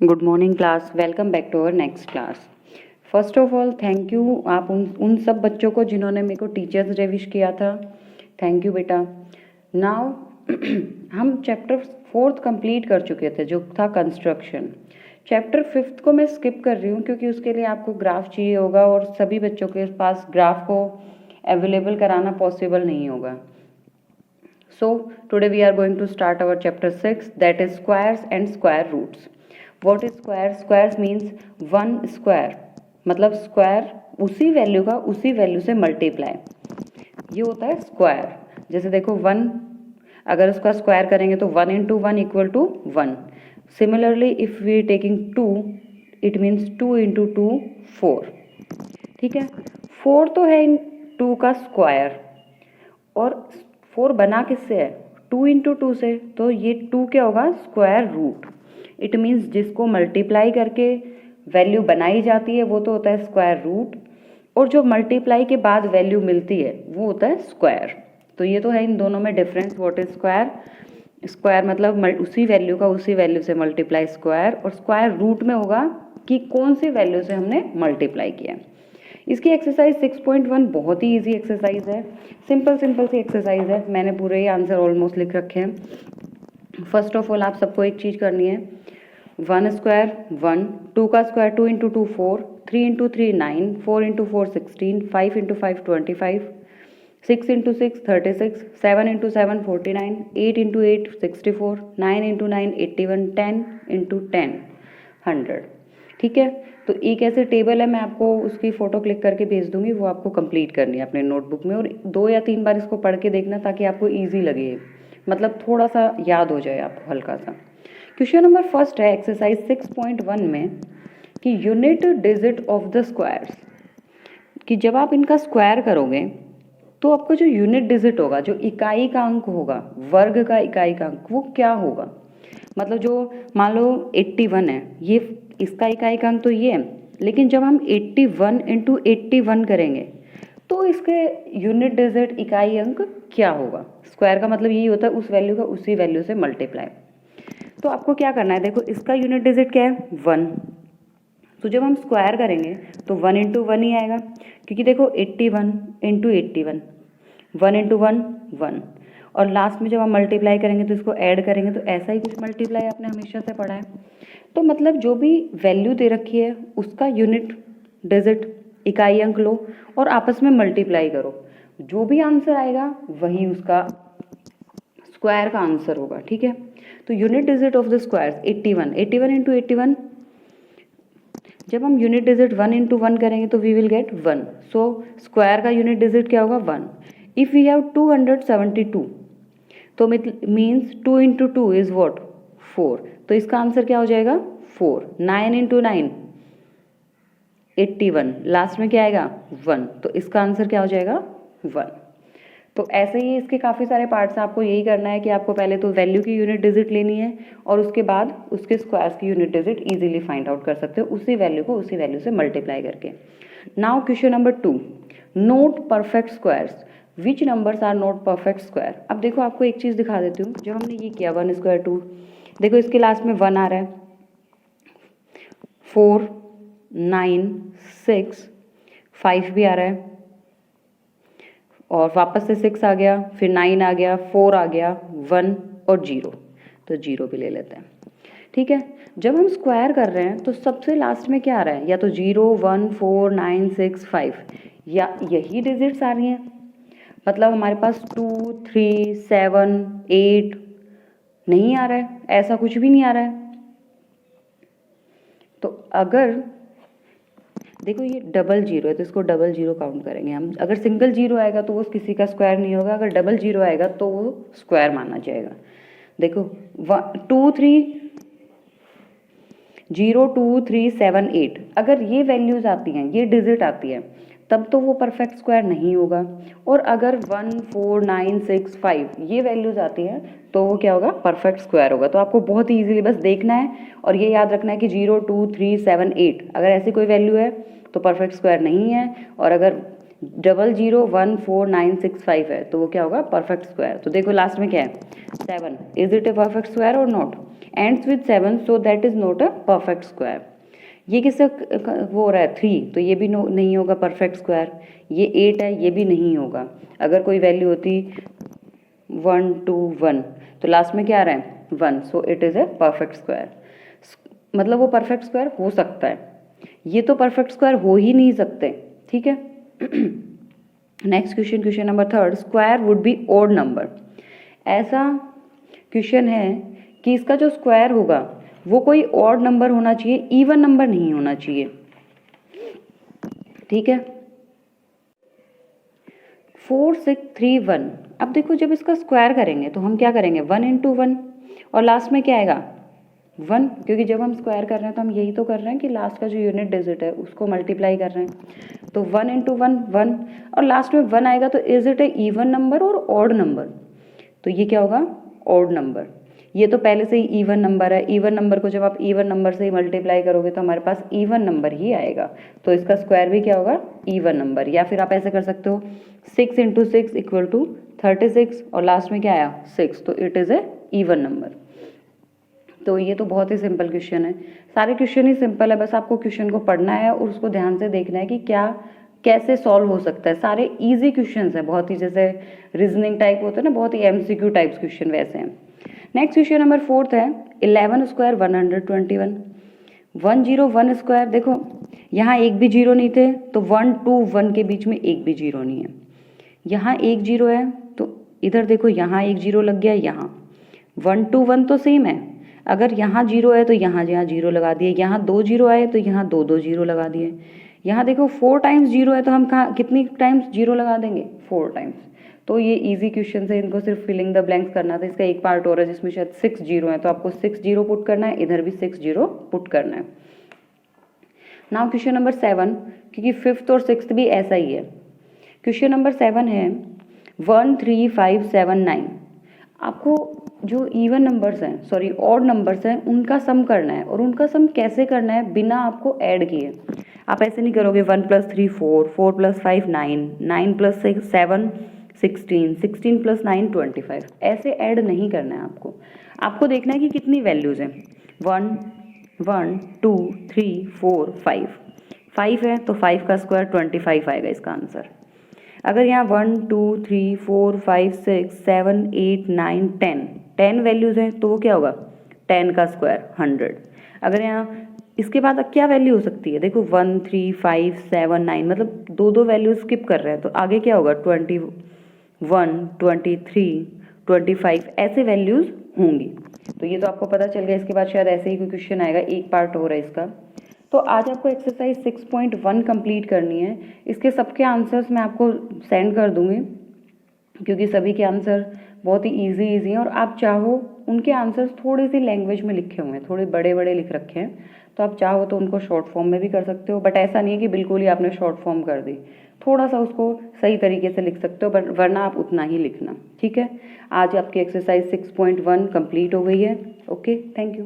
Good morning class, welcome back to our next class. First of all thank you आप उन सब बच्चों को जिन्होंने मेरे को टीचर्स डे विश किया था। थैंक यू बेटा। नाउ हम चैप्टर 4 कंप्लीट कर चुके थे जो था कंस्ट्रक्शन। चैप्टर 5 को मैं स्किप कर रही हूँ क्योंकि उसके लिए आपको ग्राफ चाहिए होगा और सभी बच्चों के पास ग्राफ को अवेलेबल कराना पॉसिबल नहीं होगा। So today we are going to start our chapter 6, that is squares and square roots. What is square? Squares means one square, मतलब स्क्वायर उसी वैल्यू का उसी वैल्यू से मल्टीप्लाई, ये होता है स्क्वायर। जैसे देखो 1, अगर उसका स्क्वायर करेंगे तो 1 into 1 equal to 1। Similarly if we taking 2, it means 2 into 2 4। ठीक है, 4 तो है 2 का स्क्वायर और 4 बना किससे है? 2 इंटू 2 से, तो ये 2 क्या होगा? Square root. इट मीन्स जिसको मल्टीप्लाई करके वैल्यू बनाई जाती है वो तो होता है स्क्वायर रूट, और जो मल्टीप्लाई के बाद वैल्यू मिलती है वो होता है स्क्वायर। तो ये तो है इन दोनों में difference. What is square? Square मतलब उसी वैल्यू का उसी वैल्यू से मल्टीप्लाई स्क्वायर, और स्क्वायर रूट में होगा कि कौन सी वैल्यू से हमने मल्टीप्लाई किया। इसकी एक्सरसाइज 6.1 बहुत ही इजी एक्सरसाइज है, सिंपल सी एक्सरसाइज है। मैंने पूरे ही आंसर ऑलमोस्ट लिख रखे हैं। फर्स्ट ऑफ ऑल आप सबको एक चीज़ करनी है, 1 स्क्वायर 1, 2 का square 2 into 2 4, 3 into 3 9, 4 into 4 16, 5 into 5 25, 6 into 6 36, 7 into 7 49, 8 into 8 64, 9 into 9 81, 10 into 10 100। ठीक है, तो एक ऐसे टेबल है, मैं आपको उसकी फ़ोटो क्लिक करके भेज दूंगी, वो आपको कंप्लीट करनी है अपने नोटबुक में, और 2 या 3 बार इसको पढ़ के देखना ताकि आपको इजी लगे, मतलब थोड़ा सा याद हो जाए आपको हल्का सा। क्वेश्चन नंबर फर्स्ट है एक्सरसाइज 6.1 में कि unit digit of the squares, कि जब आप इनका स्क्वायर करोगे तो आपका जो यूनिट डिजिट होगा, जो इकाई का अंक होगा, वर्ग का इकाई का अंक, वो क्या होगा। मतलब जो मान लो 81 है, ये इसका इकाई का अंक तो ये है, लेकिन जब हम 81 इंटू 81 करेंगे तो इसके यूनिट डिजिट इकाई अंक क्या होगा। स्क्वायर का मतलब यही होता है उस वैल्यू का उसी वैल्यू से मल्टीप्लाई। तो आपको क्या करना है, देखो इसका यूनिट डिजिट क्या है 1, तो जब हम स्क्वायर करेंगे तो 1 इंटू 1 ही आएगा, क्योंकि देखो 81 इंटू 81, 1 इंटू 1 1, और लास्ट में जब हम मल्टीप्लाई करेंगे तो इसको ऐड करेंगे तो ऐसा ही कुछ मल्टीप्लाई आपने हमेशा से पढ़ा है। तो मतलब जो भी वैल्यू दे रखी है उसका यूनिट डिजिट इकाई अंक लो और आपस में मल्टीप्लाई करो, जो भी आंसर आएगा वही उसका स्क्वायर का आंसर होगा। ठीक है, तो unit digit of the squares 81, 81 into 81, जब हम यूनिट डिजिट 1 इंटू 1 करेंगे तो we will get 1, so square का यूनिट डिजिट क्या होगा 1। इफ़ वी हैव 272, तो मीन्स 2 इंटू 2 इज वॉट 4, तो इसका आंसर क्या हो जाएगा 4। 9 इंटू 9 81, लास्ट में क्या आएगा 1, तो इसका आंसर क्या हो जाएगा 1। तो ऐसे ही इसके काफ़ी सारे पार्ट्स हैं, आपको यही करना है कि आपको पहले तो वैल्यू की यूनिट डिजिट लेनी है और उसके बाद उसके स्क्वायर्स की unit digit easily find out कर सकते हो उसी वैल्यू को उसी वैल्यू से मल्टीप्लाई करके। Now question number 2, not perfect squares, which numbers are not perfect square. अब देखो आपको एक चीज़ दिखा देती हूँ, जब हमने ये किया 1 स्क्वायर 2, देखो इसके लास्ट में 1 आ रहा है, 4 9 6 5 भी आ रहा है, और वापस से 6 आ गया, फिर 9 आ गया, 4 आ गया, 1 और 0, तो 0 भी ले लेते हैं। ठीक है, जब हम स्क्वायर कर रहे हैं तो सबसे लास्ट में क्या आ रहा है, या तो 0 1 4 9 6 5, या यही डिजिट्स आ रही हैं, मतलब हमारे पास 2 3 7 8 नहीं आ रहा है, ऐसा कुछ भी नहीं आ रहा है। तो अगर देखो ये डबल 0 है तो इसको डबल 0 काउंट करेंगे हम, अगर सिंगल 0 आएगा तो वो किसी का स्क्वायर नहीं होगा, अगर डबल 0 आएगा तो वो स्क्वायर माना जाएगा। देखो 2 3 0 2 3 7 8, अगर ये वैल्यूज आती हैं, ये डिजिट आती है, तब तो वो परफेक्ट स्क्वायर नहीं होगा, और अगर 1 4 9 6 5 ये वैल्यूज आती हैं तो वो क्या होगा, परफेक्ट स्क्वायर होगा। तो आपको बहुत ही ईजिली बस देखना है और ये याद रखना है कि 0 2 3 7 8 अगर ऐसी कोई वैल्यू है तो परफेक्ट स्क्वायर नहीं है, और अगर 0 1 4 9 6 5 है तो वो क्या होगा, परफेक्ट स्क्वायर। तो देखो लास्ट में क्या है 7, is it a perfect square और not. Ends with 7 so that is not a perfect square. ये किससे वो हो रहा है 3, तो ये भी नहीं होगा परफेक्ट स्क्वायर। ये 8 है, ये भी नहीं होगा। अगर कोई वैल्यू होती 1 2 1 तो लास्ट में क्या आ रहा है 1, so it is a perfect square. मतलब वो परफेक्ट स्क्वायर हो सकता है, ये तो परफेक्ट स्क्वायर हो ही नहीं सकते, ठीक है। Next question, question number 3, square would be odd number. ऐसा क्वेश्चन है कि इसका जो स्क्वायर होगा वो कोई ऑड नंबर होना चाहिए, इवन नंबर नहीं होना चाहिए, ठीक है। 4 6 3 1। अब देखो जब इसका स्क्वायर करेंगे तो हम क्या करेंगे 1 इंटू 1 और लास्ट में क्या आएगा 1, क्योंकि जब हम स्क्वायर कर रहे हैं तो हम यही तो कर रहे हैं कि लास्ट का जो यूनिट डिजिट है उसको मल्टीप्लाई कर रहे हैं। तो 1 इंटू 1 1 और लास्ट में 1 आएगा, तो is it A even number और ऑड नंबर? तो ये क्या होगा ऑड नंबर। ये तो पहले से ही इवन नंबर है, इवन नंबर को जब आप इवन नंबर से ही मल्टीप्लाई करोगे तो हमारे पास इवन नंबर ही आएगा, तो इसका स्क्वायर भी क्या होगा इवन नंबर। या फिर आप ऐसे कर सकते हो 6 इंटू 6 इक्वल टू 36 और लास्ट में क्या आया 6, तो it is a even number. तो ये तो बहुत ही सिंपल क्वेश्चन है, सारे क्वेश्चन ही सिंपल है, बस आपको क्वेश्चन को पढ़ना है और उसको ध्यान से देखना है कि क्या कैसे सॉल्व हो सकता है। सारे इजी क्वेश्चंस हैं, बहुत ही जैसे रीजनिंग टाइप होते हैं ना, बहुत ही एमसीक्यू टाइप्स क्वेश्चन वैसे हैं। नेक्स्ट क्वेश्चन नंबर 4 है 11 स्क्वायर 121। 101 स्क्वायर, देखो यहाँ एक भी जीरो नहीं थे तो 1 2 1 के बीच में एक भी जीरो नहीं है। यहाँ एक जीरो है तो इधर देखो यहाँ एक जीरो लग गया, यहाँ 1 2 1 तो सेम है। अगर यहाँ जीरो है तो यहाँ जीरो लगा दिए, यहाँ 2 जीरो आए तो यहाँ 2 2 जीरो लगा दिए। यहाँ देखो 4 टाइम्स जीरो है तो हम कहाँ कितनी टाइम्स जीरो लगा देंगे 4 टाइम्स। तो ये इजी क्वेश्चन है, इनको सिर्फ फिलिंग द ब्लैंक्स करना था। इसका एक पार्ट और है जिसमें शायद 6 जीरो है, तो आपको 6 जीरो पुट करना है, इधर भी 6 जीरो पुट करना है। नाउ क्वेश्चन नंबर 7, क्योंकि 5th और 6th भी ऐसा ही है। क्वेश्चन नंबर 7 है 1 3 5 7 9। आपको जो इवन नंबर्स हैं सॉरी ऑड नंबर्स हैं उनका सम करना है, और उनका सम कैसे करना है बिना आपको ऐड किए। आप ऐसे नहीं करोगे 1 + 3 4 4 + 5 9 9 + 6 7 16 16 + 9 25, ऐसे ऐड नहीं करना है आपको। आपको देखना है कि कितनी वैल्यूज़ हैं 1 1 2 3 4 5 5 है तो 5 का स्क्वायर 25 आएगा इसका आंसर। अगर यहाँ 1 2 3 4 5 6 7 8 9 10 वैल्यूज़ हैं तो वो क्या होगा 10 का स्क्वायर 100। अगर यहाँ इसके बाद अब क्या वैल्यू हो सकती है, देखो 1 3 5 7 9, मतलब दो वैल्यू स्किप कर रहे हैं, तो आगे क्या होगा 21 23 25 ऐसे वैल्यूज़ होंगी। तो ये तो आपको पता चल गया। इसके बाद शायद ऐसे ही कोई क्वेश्चन आएगा, एक पार्ट हो रहा है इसका। तो आज आपको एक्सरसाइज 6.1 कंप्लीट करनी है। इसके सबके आंसर्स मैं आपको सेंड कर दूंगी, क्योंकि सभी के आंसर बहुत ही इजी हैं, और आप चाहो उनके आंसर्स थोड़ी सी लैंग्वेज में लिखे हुए हैं, थोड़े बड़े बड़े लिख रखे हैं, तो आप चाहो तो उनको शॉर्ट फॉर्म में भी कर सकते हो। बट ऐसा नहीं है कि बिल्कुल ही आपने शॉर्ट फॉर्म कर दी, थोड़ा सा उसको सही तरीके से लिख सकते हो, बट वरना आप उतना ही लिखना, ठीक है। आज आपकी एक्सरसाइज 6.1 कंप्लीट हो गई है। Okay, thank you.